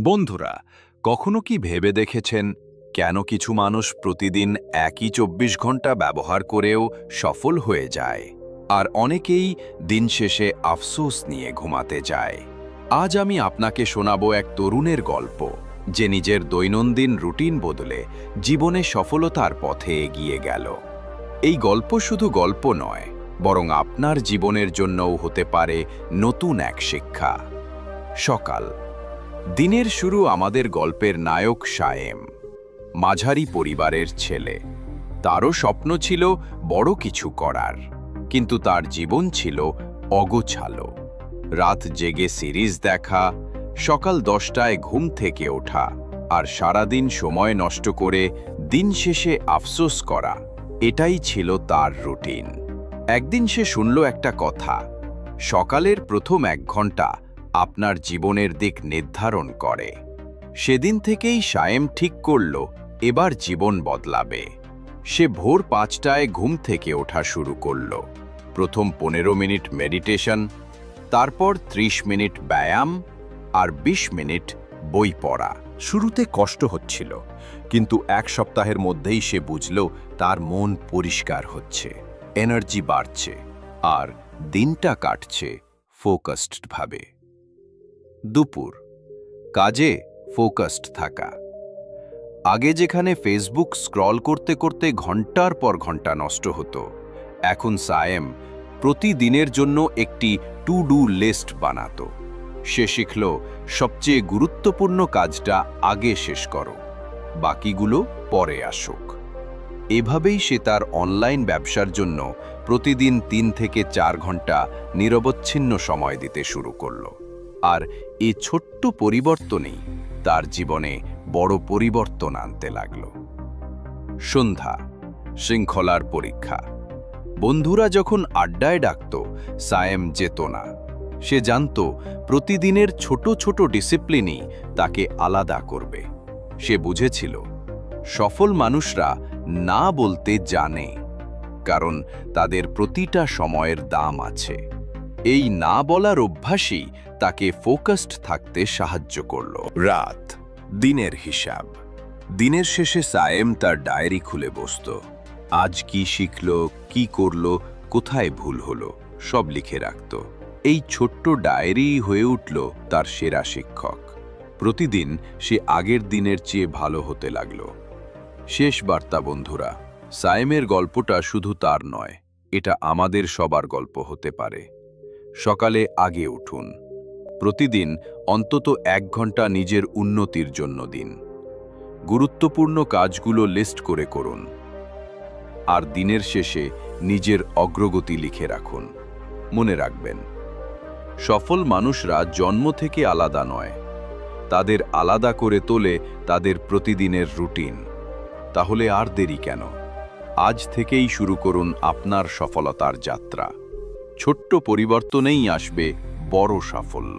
বন্ধুরা, কখনো কি ভেবে দেখেছেন কেন কিছু মানুষ প্রতিদিন একই ২৪ ঘন্টা ব্যবহার করেও সফল হয়ে যায়, আর অনেকেই দিন শেষে আফসোস নিয়ে ঘুমাতে যায়? আজ আমি আপনাকে শোনাবো এক তরুণের গল্প, যে নিজের দৈনন্দিন রুটিন বদলে জীবনে সফলতার পথে এগিয়ে গেল। এই গল্প শুধু গল্প নয়, বরং আপনার জীবনের জন্যও হতে পারে নতুন এক শিক্ষা। সকাল। দিনের শুরু আমাদের গল্পের নায়ক সায়েম। মাঝারি পরিবারের ছেলে। তারও স্বপ্ন ছিল বড় কিছু করার, কিন্তু তার জীবন ছিল অগোছালো। রাত জেগে সিরিজ দেখা, সকাল 10টায় ঘুম থেকে ওঠা, আর সারাদিন সময় নষ্ট করে দিন শেষে আফসোস করা, এটাই ছিল তার রুটিন। একদিন সে শুনল একটা কথা, সকালের প্রথম 1 ঘন্টা আপনার জীবনের দিক নির্ধারণ করে। সেদিন থেকেই সায়েম ঠিক করল এবার জীবন বদলাবে। সে ভোর 5টায় ঘুম থেকে ওঠা শুরু করল। প্রথম 15 মিনিট মেডিটেশন, তারপর 30 মিনিট ব্যায়াম, আর 20 মিনিট বই পড়া। শুরুতে কষ্ট হচ্ছিল, কিন্তু 1 সপ্তাহের মধ্যেই সে বুঝল তার মন পরিষ্কার হচ্ছে, এনার্জি বাড়ছে, আর দিনটা কাটছে ফোকাসডভাবে। দুপুর। কাজে ফোকাসড থাকা। আগে যেখানে ফেসবুক স্ক্রল করতে করতে ঘন্টার পর ঘন্টা নষ্ট হতো, এখন সায়েম প্রতিদিনের জন্য একটি টু ডু লিস্ট বানাতো। সে শিখল সবচেয়ে গুরুত্বপূর্ণ কাজটা আগে শেষ করো, বাকিগুলো পরে আসুক। এভাবেই সে তার অনলাইন ব্যবসার জন্য প্রতিদিন 3 থেকে 4 ঘন্টা নিরবচ্ছিন্ন সময় দিতে শুরু করল। আর এই ছোট্ট পরিবর্তনই তার জীবনে বড় পরিবর্তন আনতে লাগল। সন্ধ্যা। শৃঙ্খলার পরীক্ষা। বন্ধুরা যখন আড্ডায় ডাকত, সায়েম যেত না। সে জানত প্রতিদিনের ছোট ছোট ডিসিপ্লিনই তাকে আলাদা করবে। সে বুঝেছিল সফল মানুষরা না বলতে জানে, কারণ তাদের প্রতিটা সময়ের দাম আছে। এই না বলার অভ্যাসই তাকে ফোকাসড থাকতে সাহায্য করল। রাত। দিনের হিসাব। দিনের শেষে সায়েম তার ডায়েরি খুলে বসত। আজ কি শিখল, কি করল, কোথায় ভুল হলো, সব লিখে রাখত। এই ছোট্ট ডায়েরি হয়ে উঠল তার সেরা শিক্ষক। প্রতিদিন সে আগের দিনের চেয়ে ভালো হতে লাগল। শেষ বার্তা বন্ধুরা, সায়েমের গল্পটা শুধু তার নয়, এটা আমাদের সবার গল্প হতে পারে। সকালে আগে উঠুন। প্রতিদিন অন্তত 1 ঘন্টা নিজের উন্নতির জন্য দিন। গুরুত্বপূর্ণ কাজগুলো লিস্ট করে করুন। আর দিনের শেষে নিজের অগ্রগতি লিখে রাখুন। মনে রাখবেন, সফল মানুষরা জন্ম থেকে আলাদা নয়, তাদের আলাদা করে তোলে তাদের প্রতিদিনের রুটিন। তাহলে আর দেরি কেন? আজ থেকেই শুরু করুন আপনার সফলতার যাত্রা। ছোট্ট পরিবর্তনেই আসবে বড় সাফল্য।